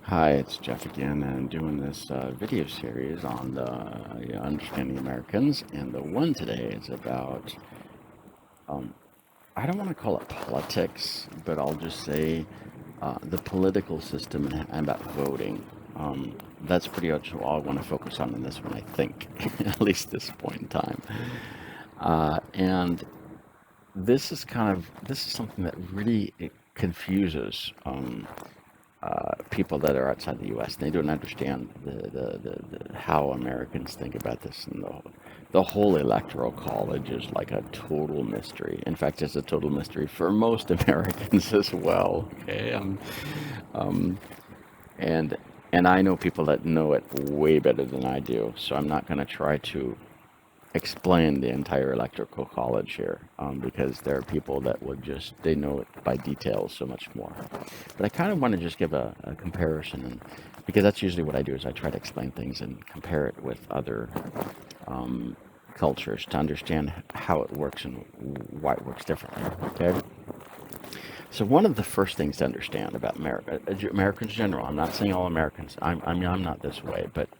Hi, it's Jeff again, and doing this video series on the understanding Americans. And the one today is about, um, I don't want to call it politics, but I'll just say the political system and about voting. That's pretty much all I want to focus on in this one, I think, at least this point in time. And this is something that really it confuses. People that are outside the U.S. They don't understand how Americans think about this, and the whole electoral college is like a total mystery. In fact, it's a total mystery for most Americans as well. Okay, um, and and I know people that know it way better than I do, so I'm not going to try to explain the entire electrical college here because there are people that would just they know it by detail so much more, but I kind of want to just give a comparison, and because that's usually what I do is I try to explain things and compare it with other um, cultures to understand how it works and why it works differently. Okay, so one of the first things to understand about America, Americans in general, I'm not saying all Americans, I mean I'm not this way, but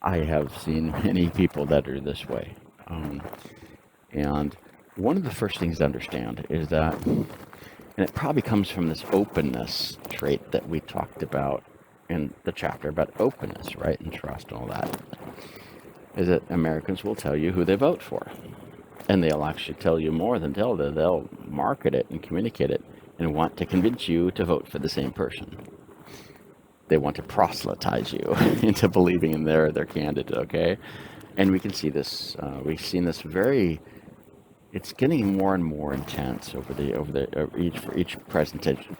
I have seen many people that are this way. Um, and one of the first things to understand is that, and it probably comes from this openness trait that we talked about in the chapter about openness, right, and trust and all that, is that Americans will tell you who they vote for. And they'll actually tell you more than they'll market it and communicate it and want to convince you to vote for the same person. They want to proselytize you into believing in their candidate, okay? And we can see this. We've seen this very. It's getting more and more intense over each presidential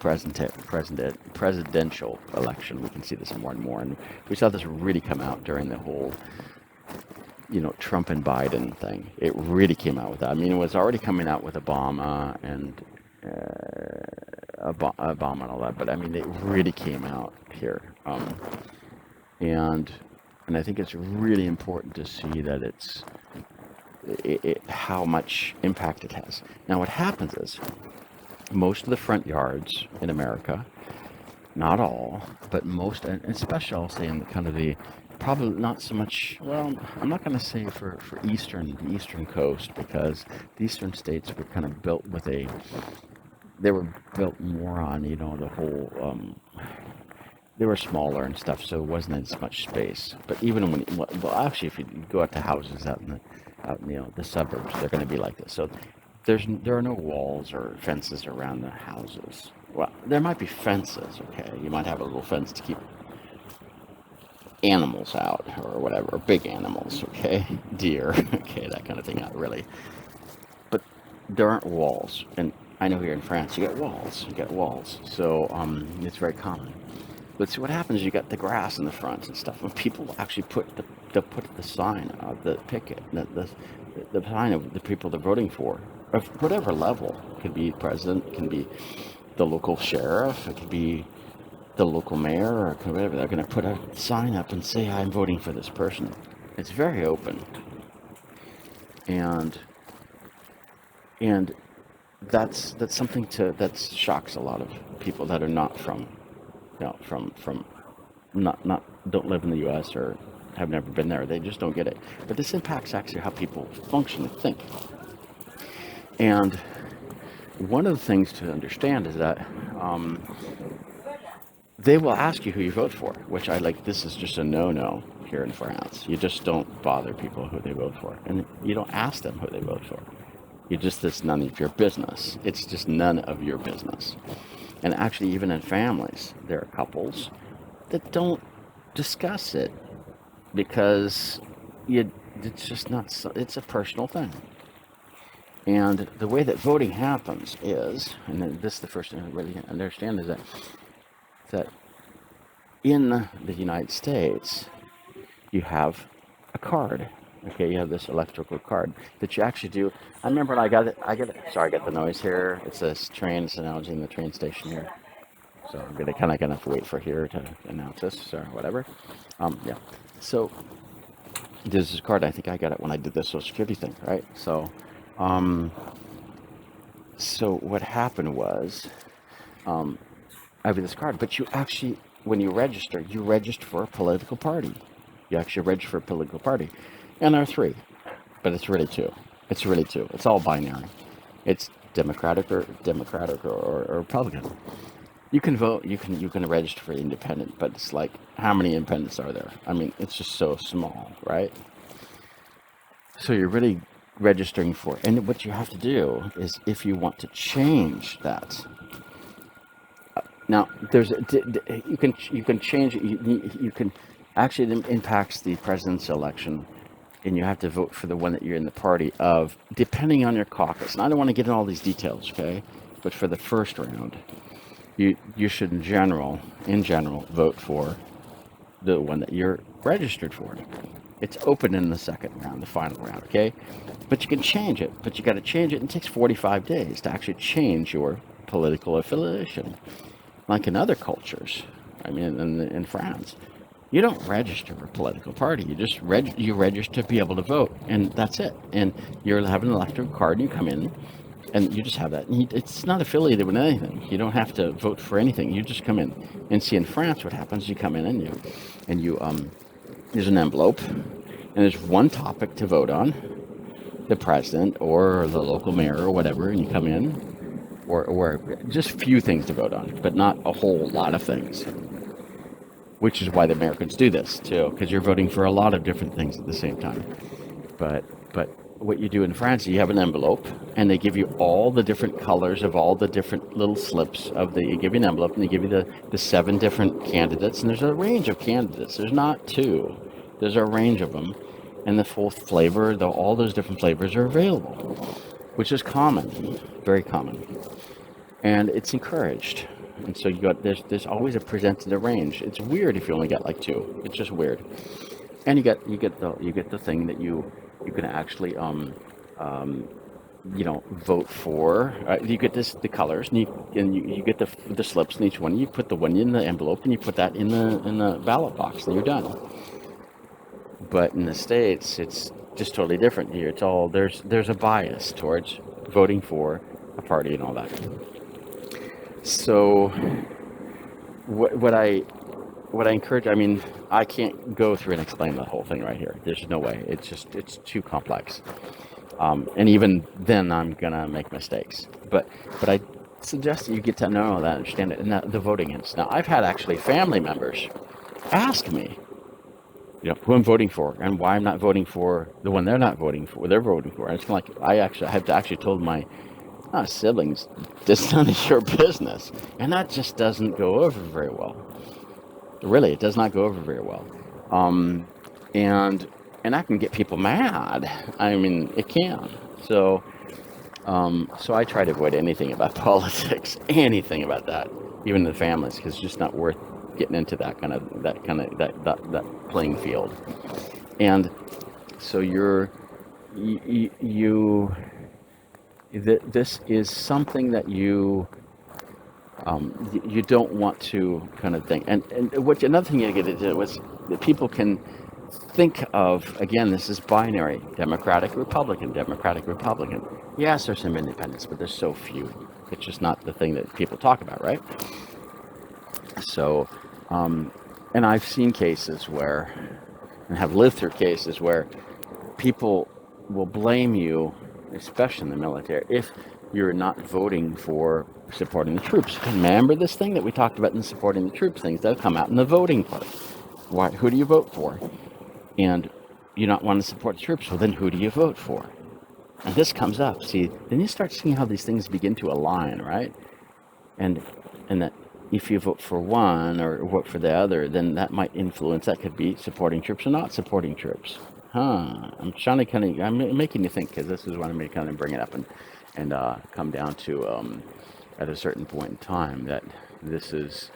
election. We can see this more and more, and we saw this really come out during the whole Trump and Biden thing. It really came out with that. I mean, it was already coming out with Obama and Obama and all that, but I mean, it really came out here, and and I think it's really important to see that how much impact it has. Now, what happens is most of the front yards in America, not all, but most, and especially I'll say in the kind of the probably not so much. Well, I'm not going to say for the eastern coast, because the eastern states were kind of built with a. They were built more on the whole. They were smaller and stuff, so it wasn't as much space. But even when, well, actually, if you go out to houses out in the suburbs, they're going to be like this. So there are no walls or fences around the houses. Well, there might be fences. Okay, you might have a little fence to keep animals out or whatever, big animals. Okay, deer. Okay, that kind of thing. Not really, but there aren't walls. And I know here in France, you get walls. You get walls. So it's very common. But see what happens, you got the grass in the front and stuff, and people actually they'll put the sign of the picket, the sign of the people they're voting for, of whatever level. It could be president, it can be the local sheriff, it could be the local mayor, or whatever. They're going to put a sign up and say, I'm voting for this person. It's very open. And and that's something that shocks a lot of people that are not from from not don't live in the U.S. or have never been there. They just don't get it. But this impacts actually how people function and think. And one of the things to understand is that they will ask you who you vote for, which I like. This is just a no-no here in France. You just don't bother people who they vote for, and you don't ask them who they vote for. It's none of your business. It's just none of your business. And actually, even in families, there are couples that don't discuss it because it's just not. It's a personal thing. And the way that voting happens is, and this is the first thing I really understand, is that in the United States, you have a card. Okay, you have this electrical card that you actually do. I remember when I got it. Sorry, I got the noise here. It's this train. It's analogy in the train station here. So I'm gonna have to wait for here to announce this or whatever. Yeah. So there's this card. I think I got it when I did the Social Security thing, right? Um, so what happened was, I have this card, but you actually when you register for a political party. You actually register for a political party. And there are three, but it's really two. It's really two. It's all binary. It's Democratic or Republican. You can vote, you can register for independent, but it's like, how many independents are there? I mean, it's just so small, right? So you're really registering for, and what you have to do is, if you want to change that, now you can change it. You can actually, it impacts the president's election, and you have to vote for the one that you're in the party of, depending on your caucus. And I don't want to get into all these details, okay? But for the first round, you should in general vote for the one that you're registered for. It's open in the second round, the final round, okay? But you can change it, but you got to change it, and it takes 45 days to actually change your political affiliation. Like in other cultures, I mean, in France, you don't register for a political party. You just you register to be able to vote, and that's it. And you have an electoral card, and you come in, and you just have that. And it's not affiliated with anything. You don't have to vote for anything. You just come in. And see, in France, what happens? You come in, and you there's an envelope, and there's one topic to vote on, the president or the local mayor or whatever, and you come in, or just few things to vote on, but not a whole lot of things. Which is why the Americans do this too, because you're voting for a lot of different things at the same time. But what you do in France, you have an envelope, and they give you all the different colors of all the different little slips of the. You give you an envelope, and they give you the 7 different candidates, and there's a range of candidates. There's not two. There's a range of them, and the full flavor, all those different flavors are available, which is common, very common, and it's encouraged. And so there's always a presented a range. It's weird if you only get like 2. It's just weird. And you get the thing that you can actually vote for. You get the colors, and you get the slips in each one. You put the one in the envelope, and you put that in the ballot box, and you're done. But in the States, it's just totally different. Here, it's all there's a bias towards voting for a party and all that. So what I encourage, I mean, I can't go through and explain the whole thing right here. There's no way. It's too complex. And even then, I'm gonna make mistakes. But I suggest that you get to know that, understand it, and the voting is. Now, I've had actually family members ask me, who I'm voting for and why I'm not voting for the one they're not voting for. They're voting for. And it's kind of like I have to told my siblings, this none of your business, and that just doesn't go over very well. Really, it does not go over very well, and that can get people mad. I mean, it can. So I try to avoid anything about politics, anything about that, even the families, because it's just not worth getting into that playing field. And so this is something that you don't want to kind of think. And another thing you get into is that people can think of, again, this is binary, Democratic, Republican. Yes, there's some independents, but there's so few. It's just not the thing that people talk about, right? So, and I've seen cases and have lived through cases where people will blame you, especially in the military, if you're not voting for supporting the troops. Remember this thing that we talked about in the supporting the troops things that'll come out in the voting part. Who do you vote for? And you not want to support the troops, well then who do you vote for? And this comes up. See, then you start seeing how these things begin to align, right? And that if you vote for one or vote for the other, then that might influence. That could be supporting troops or not supporting troops. I'm trying to I'm making you think, because this is what I'm going to kind of bring it up and come down to at a certain point in time that this is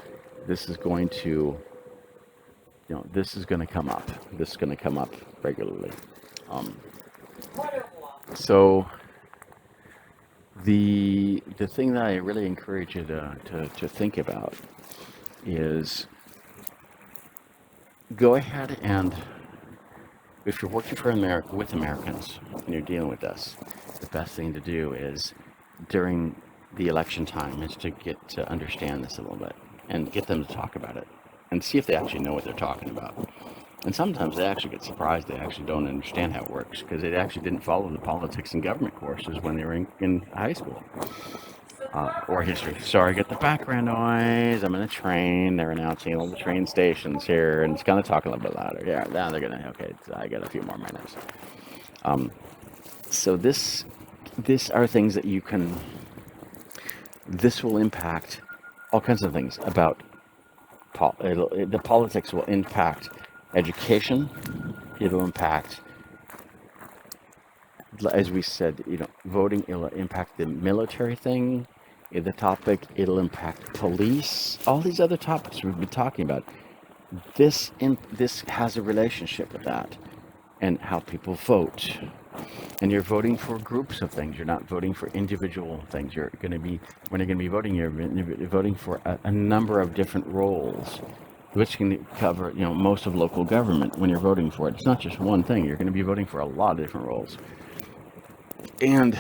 going to this is going to come up. This is going to come up regularly. So the thing that I really encourage you to think about is, go ahead, and if you're working for with Americans and you're dealing with this, the best thing to do is during the election time is to get to understand this a little bit and get them to talk about it. and see if they actually know what they're talking about. And sometimes they actually get surprised. They actually don't understand how it works because they actually didn't follow the politics and government courses when they were in high school or history. Sorry, get the background noise. I'm in a train. They're announcing all the train stations here, and it's kind of talking a little bit louder. Yeah, now they're gonna. Okay, I got a few more minutes. Um, so this are things that you can. This will impact all kinds of things about the politics will impact education. It'll impact, as we said, voting. It'll impact the military thing. The topic. It'll impact police. All these other topics we've been talking about. This has a relationship with that, and how people vote. And you're voting for groups of things. You're not voting for individual things. You're going to be, when you're going to be voting, you're voting for a number of different roles, which can cover, most of local government when you're voting for it. It's not just one thing. You're going to be voting for a lot of different roles. And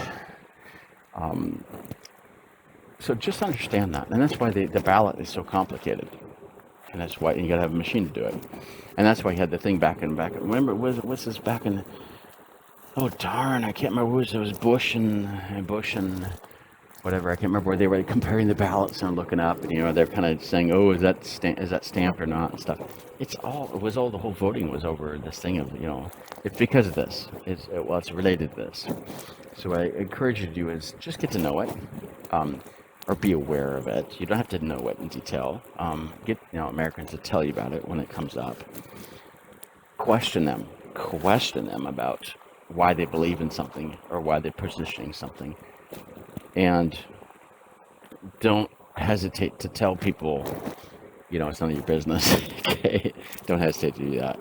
so just understand that. And that's why the ballot is so complicated. And that's why you got to have a machine to do it. And that's why you had the thing back. Remember, what's this back in? Oh darn! I can't remember. It was Bush and whatever. I can't remember where they were comparing the ballots and looking up. And they're kind of saying, "Oh, is that stamped or not?" and stuff. It was all the whole voting was over this thing of it's because of this. It's related to this. So what I encourage you to do is just get to know it. Or be aware of it. You don't have to know it in detail. Get Americans to tell you about it when it comes up. Question them about why they believe in something or why they're positioning something, and don't hesitate to tell people, it's none of your business. Okay, don't hesitate to do that.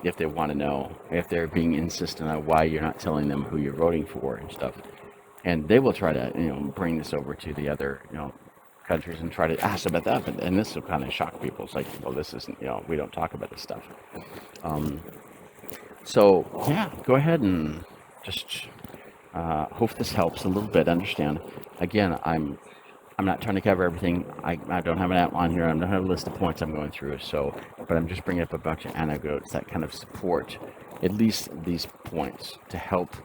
If they want to know, if they're being insistent on why you're not telling them who you're voting for and stuff. And they will try to, bring this over to the other, countries and try to ask about that. And this will kind of shock people. It's like, well, this isn't, we don't talk about this stuff. So yeah, go ahead and just hope this helps a little bit. Understand. Again, I'm not trying to cover everything. I don't have an outline here. I don't have a list of points I'm going through. But I'm just bringing up a bunch of anecdotes that kind of support at least these points to help.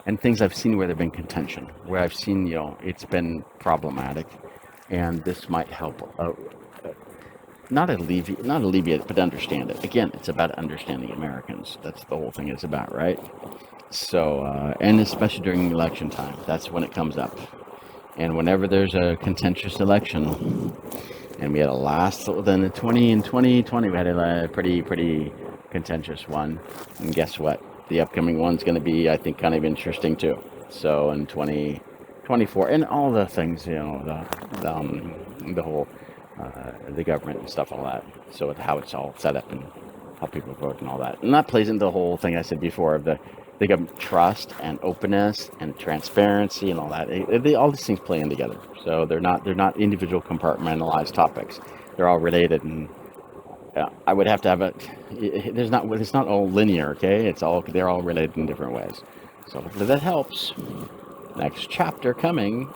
And things I've seen where there've been contention, where I've seen, it's been problematic, and this might help, not alleviate, but understand it. Again, it's about understanding Americans. That's the whole thing is about, right? So, and especially during election time, that's when it comes up. And whenever there's a contentious election, and we had then in 2020, we had a pretty contentious one, and guess what? The upcoming one's going to be, I think, kind of interesting too. So in 2024, and all the things, the whole, the government and stuff, all that. So how it's all set up and how people vote and all that. And that plays into the whole thing I said before of the government trust and openness and transparency and all that. All these things play in together. So they're not individual compartmentalized topics. They're all related, and I would have to have it's not all linear, okay? They're all related in different ways. So hopefully that helps. Next chapter coming.